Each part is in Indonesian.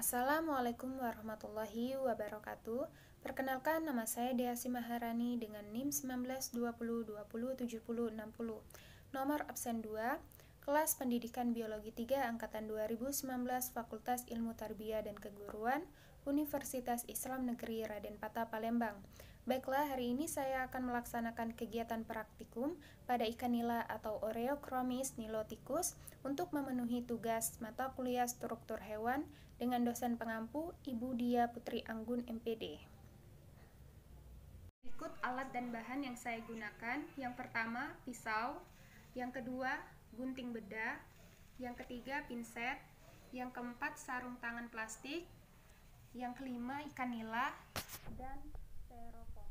Assalamualaikum warahmatullahi wabarakatuh. Perkenalkan, nama saya Deasi Maharani dengan NIM 1920207060. Nomor absen 2, kelas Pendidikan Biologi 3 angkatan 2019, Fakultas Ilmu Tarbiyah dan Keguruan, Universitas Islam Negeri Raden Patah Palembang. Baiklah, hari ini saya akan melaksanakan kegiatan praktikum pada ikan nila atau Oreochromis niloticus untuk memenuhi tugas mata kuliah struktur hewan dengan dosen pengampu Ibu Dia Putri Anggun MPD. Berikut alat dan bahan yang saya gunakan. Yang pertama, pisau. Yang kedua, gunting bedah. Yang ketiga, pinset. Yang keempat, sarung tangan plastik. Yang kelima, ikan nila dan styrofoam.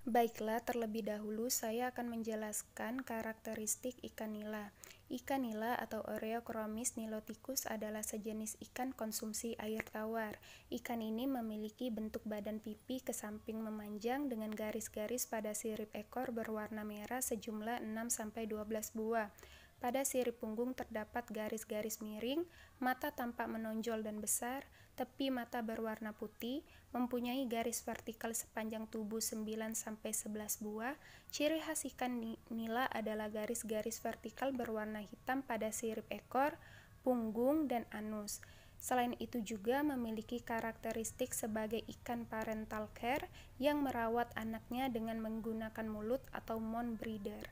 Baiklah, terlebih dahulu saya akan menjelaskan karakteristik ikan nila. Ikan nila atau Oreochromis niloticus adalah sejenis ikan konsumsi air tawar. Ikan ini memiliki bentuk badan pipi ke samping memanjang dengan garis-garis pada sirip ekor berwarna merah sejumlah 6-12 buah. Pada sirip punggung terdapat garis-garis miring, mata tampak menonjol dan besar, tepi mata berwarna putih, mempunyai garis vertikal sepanjang tubuh 9-11 buah. Ciri khas ikan nila adalah garis-garis vertikal berwarna hitam pada sirip ekor, punggung, dan anus. Selain itu juga memiliki karakteristik sebagai ikan parental care yang merawat anaknya dengan menggunakan mulut atau mouth breather.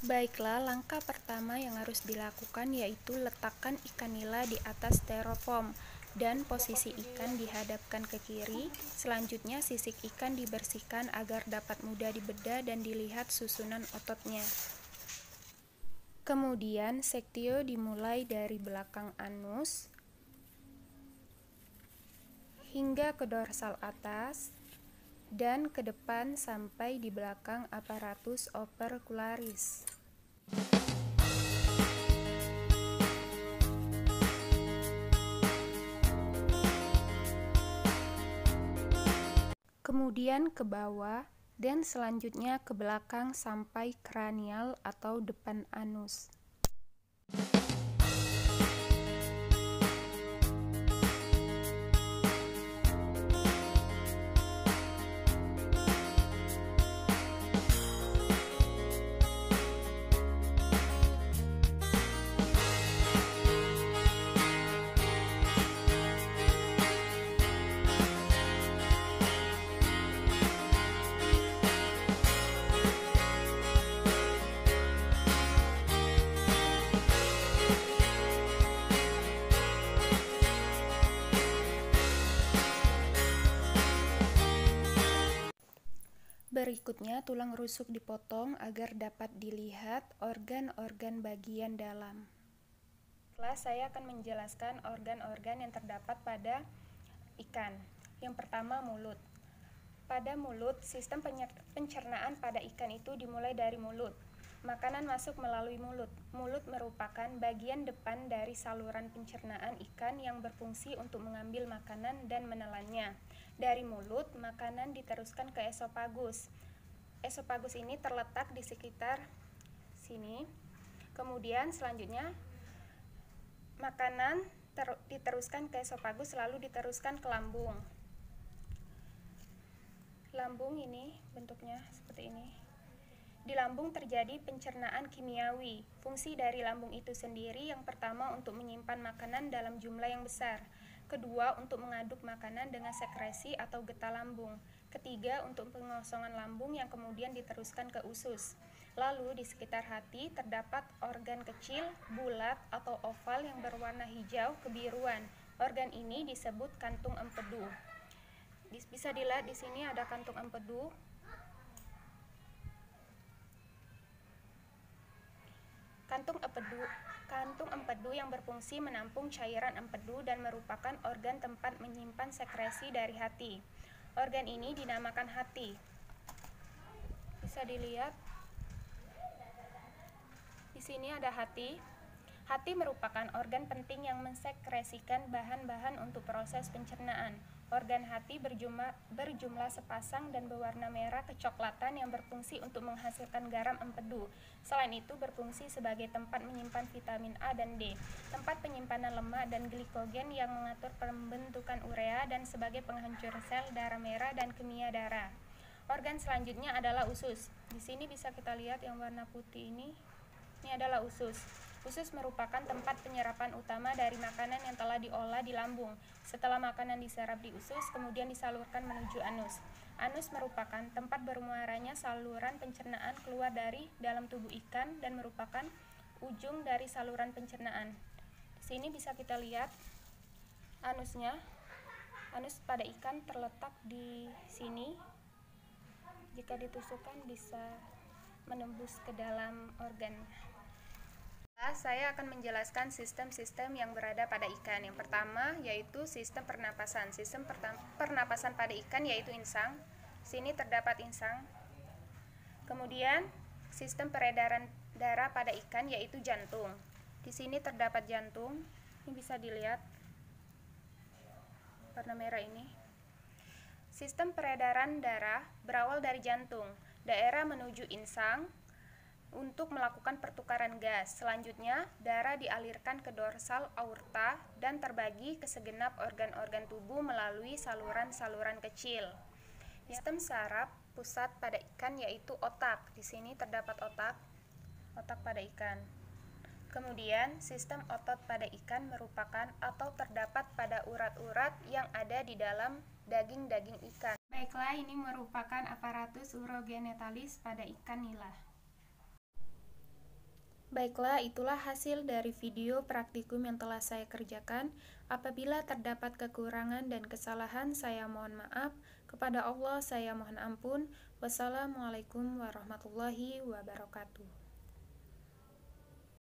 Baiklah, langkah pertama yang harus dilakukan yaitu letakkan ikan nila di atas styrofoam dan posisi ikan dihadapkan ke kiri. Selanjutnya sisik ikan dibersihkan agar dapat mudah dibedah dan dilihat susunan ototnya. Kemudian sektio dimulai dari belakang anus hingga ke dorsal atas dan ke depan sampai di belakang aparatus opercularis. Kemudian ke bawah dan selanjutnya ke belakang sampai kranial atau depan anus. Berikutnya, tulang rusuk dipotong agar dapat dilihat organ-organ bagian dalam. Setelah saya akan menjelaskan organ-organ yang terdapat pada ikan. Yang pertama, mulut. Pada mulut, sistem pencernaan pada ikan itu dimulai dari mulut. Makanan masuk melalui mulut. Mulut merupakan bagian depan dari saluran pencernaan ikan yang berfungsi untuk mengambil makanan dan menelannya. Dari mulut, makanan diteruskan ke esofagus. Esofagus ini terletak di sekitar sini. Kemudian selanjutnya, makanan diteruskan ke esofagus lalu diteruskan ke lambung. Lambung ini bentuknya seperti ini. Di lambung terjadi pencernaan kimiawi. Fungsi dari lambung itu sendiri yang pertama untuk menyimpan makanan dalam jumlah yang besar. Kedua, untuk mengaduk makanan dengan sekresi atau getah lambung. Ketiga, untuk pengosongan lambung yang kemudian diteruskan ke usus. Lalu di sekitar hati terdapat organ kecil, bulat atau oval yang berwarna hijau kebiruan. Organ ini disebut kantung empedu. Bisa dilihat di sini ada kantung empedu. Kantung empedu yang berfungsi menampung cairan empedu dan merupakan organ tempat menyimpan sekresi dari hati. Organ ini dinamakan hati. Bisa dilihat di sini ada hati. Hati merupakan organ penting yang mensekresikan bahan-bahan untuk proses pencernaan. Organ hati berjumlah sepasang dan berwarna merah kecoklatan yang berfungsi untuk menghasilkan garam empedu. Selain itu berfungsi sebagai tempat menyimpan vitamin A dan D, tempat penyimpanan lemak dan glikogen yang mengatur pembentukan urea, dan sebagai penghancur sel darah merah dan kemia darah. Organ selanjutnya adalah usus. Di sini bisa kita lihat yang warna putih ini adalah usus. Usus merupakan tempat penyerapan utama dari makanan yang telah diolah di lambung. Setelah makanan diserap di usus, kemudian disalurkan menuju anus. Anus merupakan tempat bermuaranya saluran pencernaan keluar dari dalam tubuh ikan dan merupakan ujung dari saluran pencernaan. Di sini bisa kita lihat anusnya. Anus pada ikan terletak di sini. Jika ditusukkan bisa menembus ke dalam organ. Saya akan menjelaskan sistem-sistem yang berada pada ikan. Yang pertama yaitu sistem pernapasan. Sistem pernapasan pada ikan yaitu insang. Di sini terdapat insang. Kemudian sistem peredaran darah pada ikan yaitu jantung. Di sini terdapat jantung. Ini bisa dilihat warna merah ini. Sistem peredaran darah berawal dari jantung. Daerah menuju insang untuk melakukan pertukaran gas. Selanjutnya, darah dialirkan ke dorsal aorta dan terbagi ke segenap organ-organ tubuh melalui saluran-saluran kecil. Sistem saraf pusat pada ikan yaitu otak. Di sini terdapat otak pada ikan. Kemudian, sistem otot pada ikan merupakan atau terdapat pada urat-urat yang ada di dalam daging-daging ikan. Baiklah, ini merupakan aparatus urogenetalis pada ikan nila. Baiklah, itulah hasil dari video praktikum yang telah saya kerjakan. Apabila terdapat kekurangan dan kesalahan, saya mohon maaf. Kepada Allah saya mohon ampun. Wassalamualaikum warahmatullahi wabarakatuh.